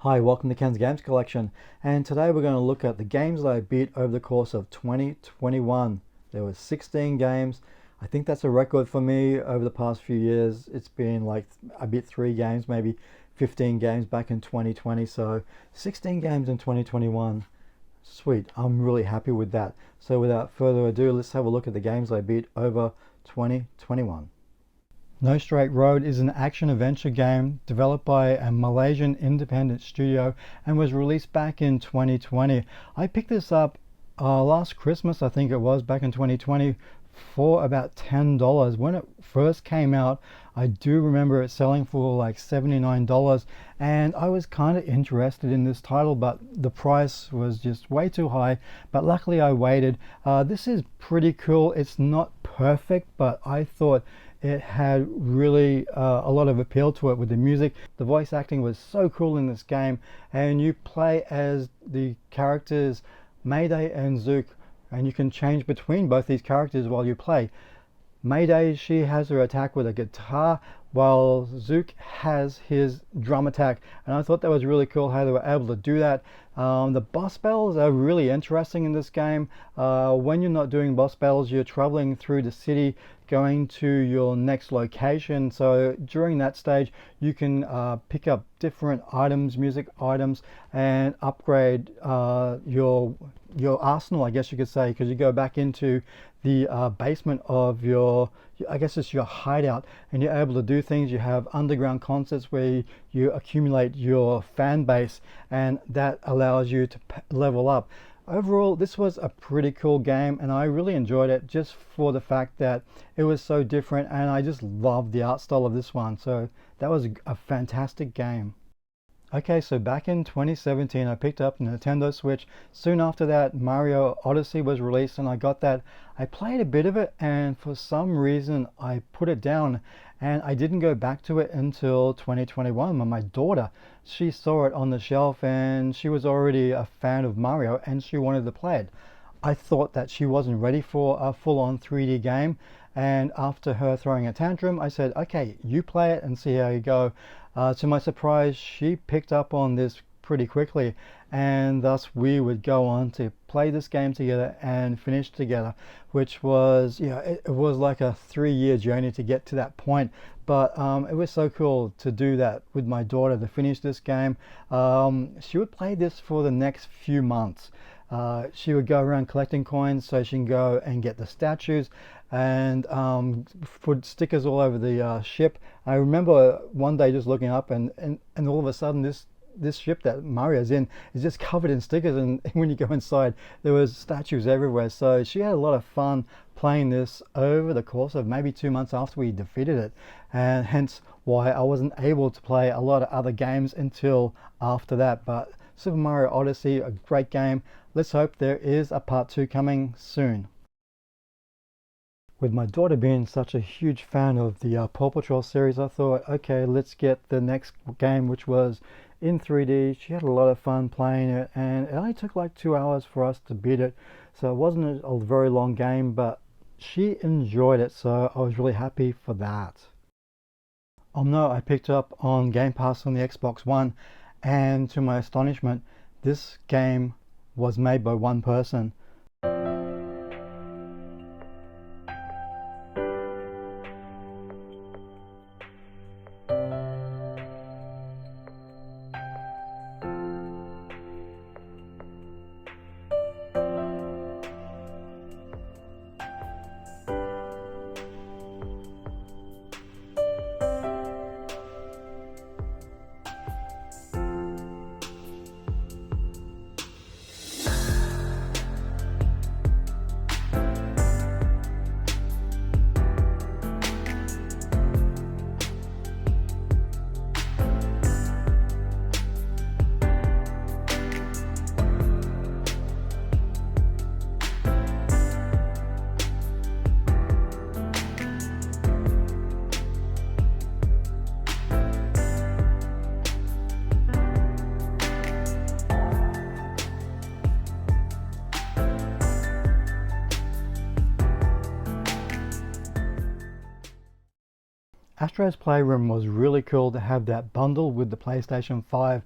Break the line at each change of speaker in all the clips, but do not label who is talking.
Hi, welcome to Ken's Games Collection, and today we're going to look at the games that I beat over the course of 2021. There were 16 games. I think that's a record for me over the past few years. It's been like I beat 3 games, maybe 15 games back in 2020, so 16 games in 2021. Sweet, I'm really happy with that. So without further ado, let's have a look at the games I beat over 2021. No Straight Road is an action-adventure game developed by a Malaysian independent studio and was released back in 2020. I picked this up last Christmas, I think it was, back in 2020 for about $10. When it first came out, I do remember it selling for like $79, and I was kind of interested in this title, but the price was just way too high. But luckily I waited. This is pretty cool. It's not perfect, but I thought it had really a lot of appeal to it with the music. The voice acting was so cool in this game, and you play as the characters Mayday and Zook, and you can change between both these characters while you play. Mayday, she has her attack with a guitar, while Zook has his drum attack, and I thought that was really cool how they were able to do that. The boss battles are really interesting in this game. When you're not doing boss battles, you're traveling through the city going to your next location, so during that stage you can pick up different items, music items, and upgrade your arsenal, I guess you could say, because you go back into the basement of your, I guess it's your hideout, and you're able to do things. You have underground concerts where you accumulate your fan base, and that allows you to level up. Overall, this was a pretty cool game, and I really enjoyed it just for the fact that it was so different, and I just loved the art style of this one. So that was a fantastic game. Okay, so back in 2017, I picked up the Nintendo Switch. Soon after that, Mario Odyssey was released, and I got that. I played a bit of it, and for some reason, I put it down, and I didn't go back to it until 2021 when my daughter, she saw it on the shelf, and she was already a fan of Mario, and she wanted to play it. I thought that she wasn't ready for a full-on 3D game, and after her throwing a tantrum, I said, okay, you play it and see how you go. To my surprise, she picked up on this pretty quickly, and thus we would go on to play this game together and finish together, which was, it was like a 3-year journey to get to that point. But it was so cool to do that with my daughter, to finish this game. She would play this for the next few months. She would go around collecting coins so she can go and get the statues, and put stickers all over the ship. I remember one day just looking up, and all of a sudden this ship that Mario's in is just covered in stickers, and when you go inside there was statues everywhere. So she had a lot of fun playing this over the course of maybe 2 months after we defeated it, and hence why I wasn't able to play a lot of other games until after that. But Super Mario Odyssey, a great game. Let's hope there is a part 2 coming soon. With my daughter being such a huge fan of the Paw Patrol series, I thought, okay, let's get the next game, which was in 3D. She had a lot of fun playing it, and it only took like 2 hours for us to beat it. So it wasn't a very long game, but she enjoyed it, so I was really happy for that. No, I picked up on Game Pass on the Xbox One, and to my astonishment, this game was made by one person. Astro's Playroom was really cool to have that bundle with the PlayStation 5,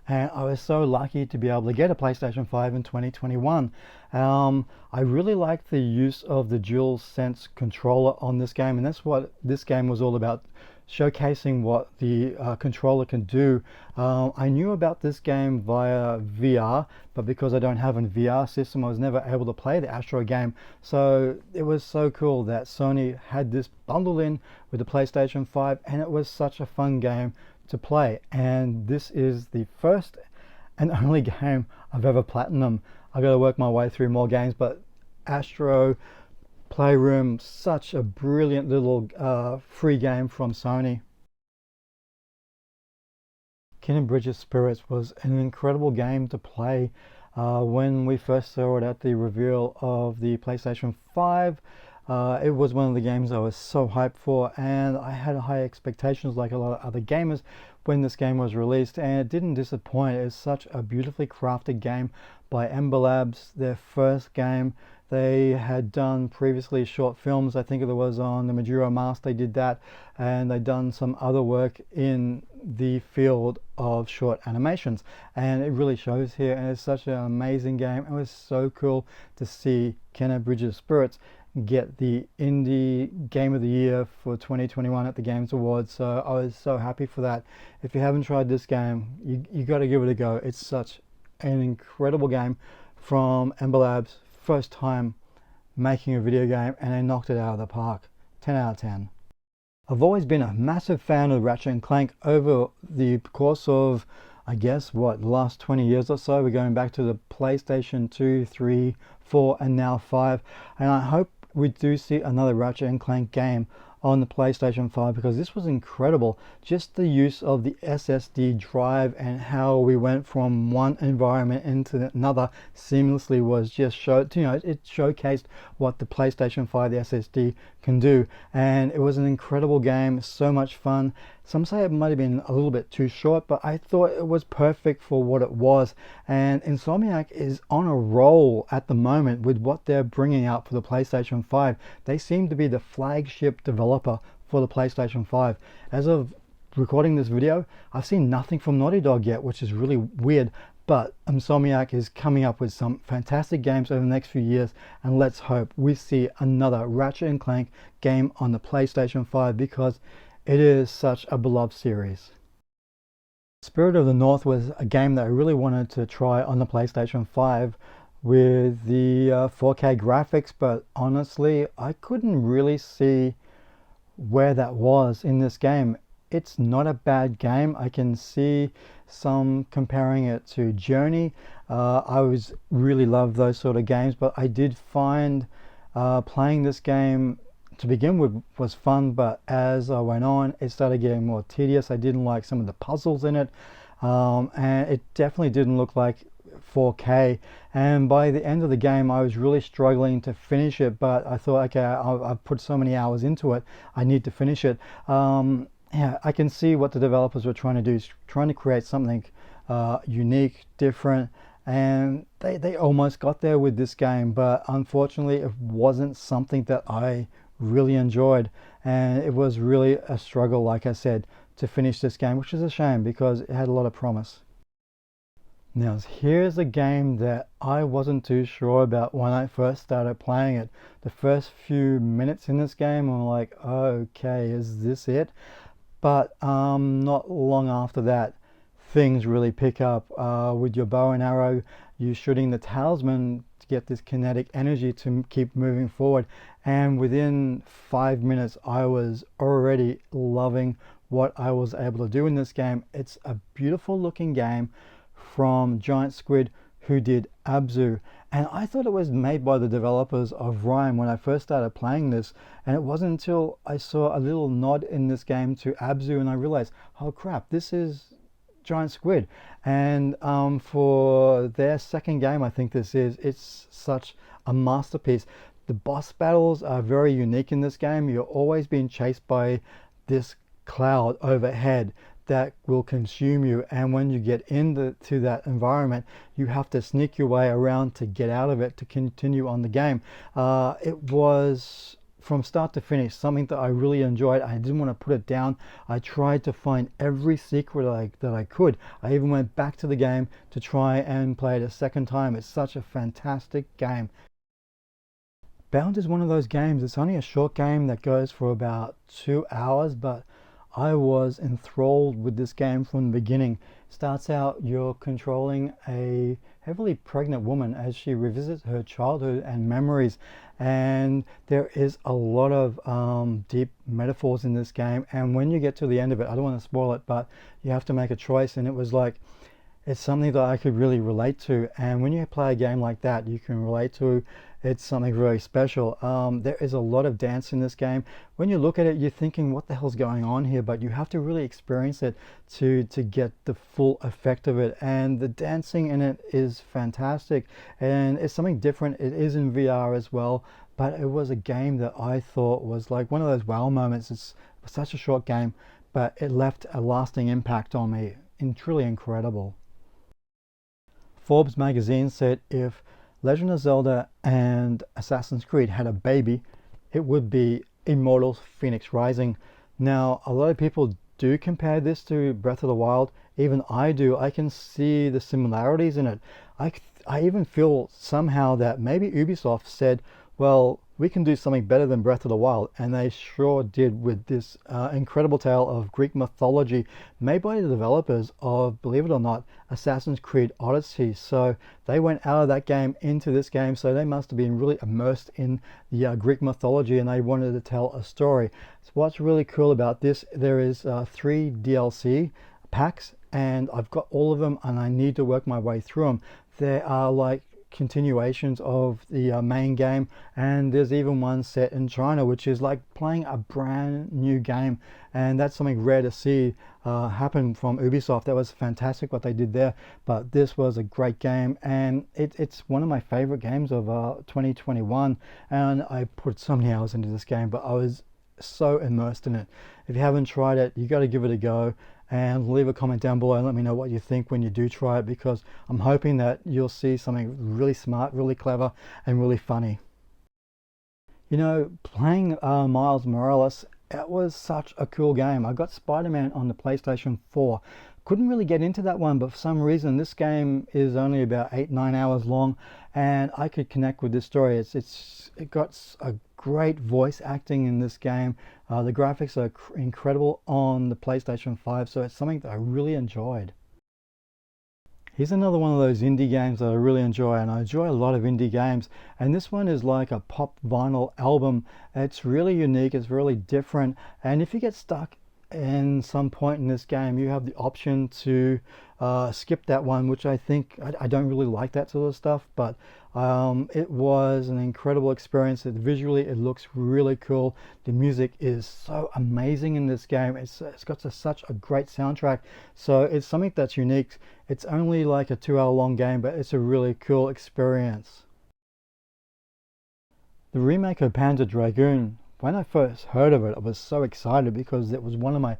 and I was so lucky to be able to get a PlayStation 5 in 2021. I really liked the use of the DualSense controller on this game, and that's what this game was all about, showcasing what the controller can do. I knew about this game via VR, but because I don't have a VR system, I was never able to play the Astro game. So it was so cool that Sony had this bundled in with the PlayStation 5, and it was such a fun game to play. And this is the first and only game I've ever platinum. I got to work my way through more games, but Astro Playroom, such a brilliant little free game from Sony. Kena Bridges Spirits was an incredible game to play. When we first saw it at the reveal of the PlayStation 5, it was one of the games I was so hyped for, and I had high expectations like a lot of other gamers when this game was released, and it didn't disappoint. It's such a beautifully crafted game by Ember Labs, their first game. They had done previously short films. I think it was on the Majora Mask they did that, and they'd done some other work in the field of short animations, and it really shows here, and it's such an amazing game. It was so cool to see Kena Bridges Spirits get the Indie Game of the Year for 2021 at the Games Awards, so I was so happy for that. If you haven't tried this game, you got to give it a go. It's such an incredible game from Ember Labs, first time making a video game, and they knocked it out of the park. 10 out of 10. I've always been a massive fan of Ratchet & Clank over the course of, I guess, the last 20 years or so. We're going back to the PlayStation 2, 3, 4, and now 5. And I hope we do see another Ratchet & Clank game on the PlayStation 5, because this was incredible. Just the use of the SSD drive and how we went from one environment into another seamlessly was just it showcased what the PlayStation 5, the SSD, can do. And it was an incredible game, so much fun. Some say it might have been a little bit too short, but I thought it was perfect for what it was. And Insomniac is on a roll at the moment with what they're bringing out for the PlayStation 5. They seem to be the flagship developer for the PlayStation 5. As of recording this video, I've seen nothing from Naughty Dog yet, which is really weird. But Insomniac is coming up with some fantastic games over the next few years, and let's hope we see another Ratchet & Clank game on the PlayStation 5, because it is such a beloved series. Spirit of the North was a game that I really wanted to try on the PlayStation 5 with the 4K graphics, but honestly, I couldn't really see where that was in this game. It's not a bad game. I can see some comparing it to Journey. I really love those sort of games, but I did find playing this game to begin with was fun, but as I went on, it started getting more tedious. I didn't like some of the puzzles in it, and it definitely didn't look like 4K. And by the end of the game, I was really struggling to finish it, but I thought, okay, I've put so many hours into it, I need to finish it. Yeah, I can see what the developers were trying to do, trying to create something unique, different, and they almost got there with this game, but unfortunately it wasn't something that I really enjoyed, and it was really a struggle, like I said, to finish this game, which is a shame because it had a lot of promise. Now here's a game that I wasn't too sure about when I first started playing it. The first few minutes in this game, I'm like, okay, is this it? But not long after that, things really pick up. With your bow and arrow, you're shooting the talisman to get this kinetic energy to keep moving forward. And within 5 minutes, I was already loving what I was able to do in this game. It's a beautiful looking game from Giant Squid, who did Abzu, and I thought it was made by the developers of Rime when I first started playing this, and it wasn't until I saw a little nod in this game to Abzu and I realized, oh crap, this is Giant Squid. And for their second game, I think it's such a masterpiece. The boss battles are very unique in this game. You're always being chased by this cloud overhead that will consume you, and when you get into that environment, you have to sneak your way around to get out of it to continue on the game. It was from start to finish, something that I really enjoyed. I didn't want to put it down. I tried to find every secret that I could. I even went back to the game to try and play it a second time. It's such a fantastic game. Bound is one of those games, it's only a short game that goes for about 2 hours, but I was enthralled with this game from the beginning. Starts out, you're controlling a heavily pregnant woman as she revisits her childhood and memories, and there is a lot of deep metaphors in this game. And when you get to the end of it, I don't want to spoil it, but you have to make a choice, and it was like, it's something that I could really relate to. And when you play a game like that, you can relate to, it's something very special. There is a lot of dance in this game. When you look at it, you're thinking, what the hell's going on here? But you have to really experience it to get the full effect of it. And the dancing in it is fantastic. And it's something different. It is in VR as well. But it was a game that I thought was like one of those wow moments. It's such a short game, but it left a lasting impact on me. Truly incredible. Forbes magazine said if Legend of Zelda and Assassin's Creed had a baby, it would be Immortals Phoenix Rising. Now, a lot of people do compare this to Breath of the Wild. Even I do. I can see the similarities in it. I even feel somehow that maybe Ubisoft said, well, we can do something better than Breath of the Wild, and they sure did with this incredible tale of Greek mythology made by the developers of, believe it or not, Assassin's Creed Odyssey. So they went out of that game into this game, so they must have been really immersed in the Greek mythology, and they wanted to tell a story. So what's really cool about this, there is 3 DLC packs, and I've got all of them, and I need to work my way through them. There are like continuations of the main game, and there's even one set in China, which is like playing a brand new game, and that's something rare to see happen from Ubisoft. That was fantastic what they did there, but this was a great game, and it's one of my favorite games of 2021, and I put so many hours into this game, but I was so immersed in it. If you haven't tried it, you got to give it a go, and leave a comment down below and let me know what you think when you do try it, because I'm hoping that you'll see something really smart, really clever, and really funny. You know, playing Miles Morales, it was such a cool game. I got Spider-Man on the PlayStation 4. Couldn't really get into that one, but for some reason this game is only about 8-9 hours long, and I could connect with this story. It got a great voice acting in this game. The graphics are incredible on the PlayStation 5, so it's something that I really enjoyed. Here's another one of those indie games that I really enjoy, and I enjoy a lot of indie games, and this one is like a pop vinyl album. It's really unique, it's really different, and if you get stuck in some point in this game, you have the option to skip that one, which I think I don't really like that sort of stuff, but it was an incredible experience. Visually it looks really cool. The music is so amazing in this game. It's got such a great soundtrack, so it's something that's unique. It's only like a 2-hour long game, but it's a really cool experience. The remake of Panzer Dragoon, when I first heard of it, I was so excited because it was one of my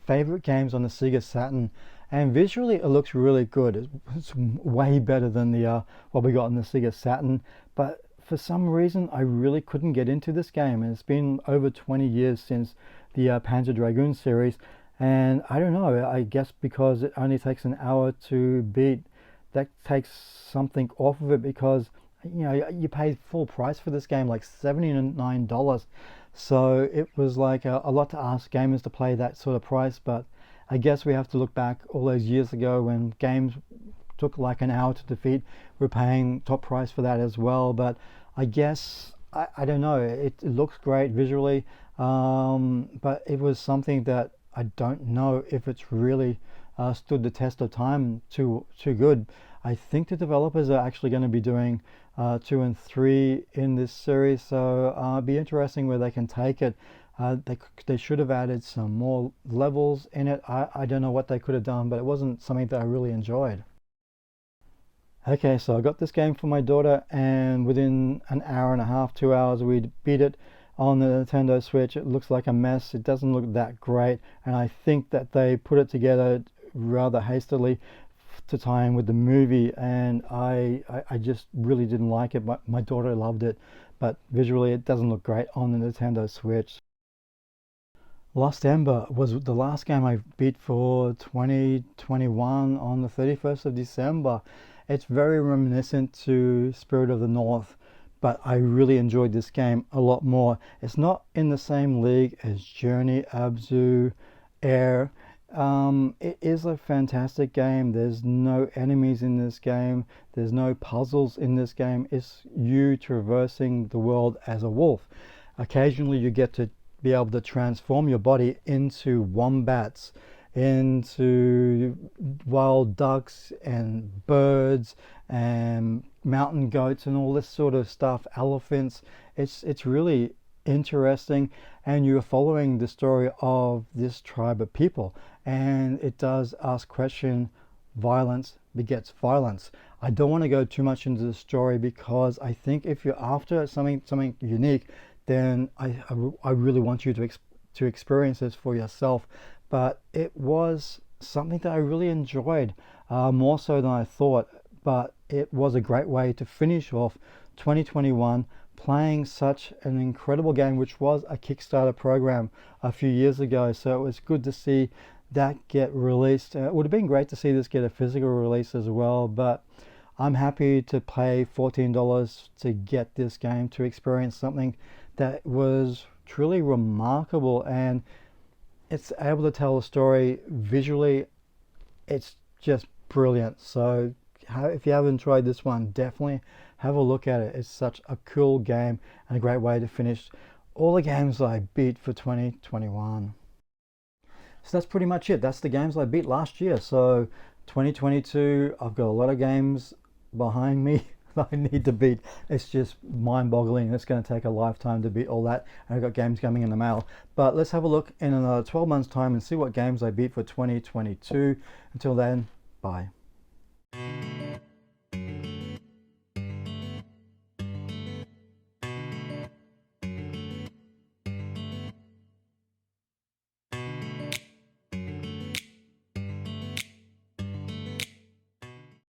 favorite games on the Sega Saturn, and visually it looks really good. It's way better than the what we got on the Sega Saturn, but for some reason I really couldn't get into this game, and it's been over 20 years since the Panzer Dragoon series, and I don't know, I guess because it only takes an hour to beat, that takes something off of it, because you know, you pay full price for this game, like $79. So it was like a lot to ask gamers to play that sort of price, but I guess we have to look back all those years ago when games took like an hour to defeat. We're paying top price for that as well, but I guess, I don't know, it looks great visually, but it was something that I don't know if it's really stood the test of time too good. I think the developers are actually going to be doing 2 and 3 in this series, so it'll be interesting where they can take it. They should have added some more levels in it. I don't know what they could have done, but it wasn't something that I really enjoyed. Okay, so I got this game for my daughter, and within an hour and a half, 2 hours, we beat it on the Nintendo Switch. It looks like a mess. It doesn't look that great, and I think that they put it together rather hastily to tie in with the movie, and I just really didn't like it. My daughter loved it, but visually it doesn't look great on the Nintendo Switch. Lost Ember was the last game I beat for 2021 on the 31st of December. It's very reminiscent to Spirit of the North, but I really enjoyed this game a lot more. It's not in the same league as Journey, Abzu, Air. It is a fantastic game. There's no enemies in this game. There's no puzzles in this game. It's you traversing the world as a wolf. Occasionally you get to be able to transform your body into wombats, into wild ducks and birds and mountain goats and all this sort of stuff, elephants. It's really interesting, and you're following the story of this tribe of people, and it does ask question, violence begets violence. I don't want to go too much into the story because I think if you're after something unique, then I really want you to experience this for yourself. But it was something that I really enjoyed, more so than I thought. But it was a great way to finish off 2021 playing such an incredible game, which was a Kickstarter program a few years ago. So it was good to see that get released. It would have been great to see this get a physical release as well, but I'm happy to pay $14 to get this game, to experience something that was truly remarkable, and it's able to tell a story visually. It's just brilliant. So if you haven't tried this one, definitely have a look at it. It's such a cool game and a great way to finish all the games I beat for 2021. So that's pretty much it. That's the games I beat last year. So 2022, I've got a lot of games behind me that I need to beat. It's just mind-boggling. It's going to take a lifetime to beat all that, and I've got games coming in the mail. But let's have a look in another 12 months time and see what games I beat for 2022. Until then, bye.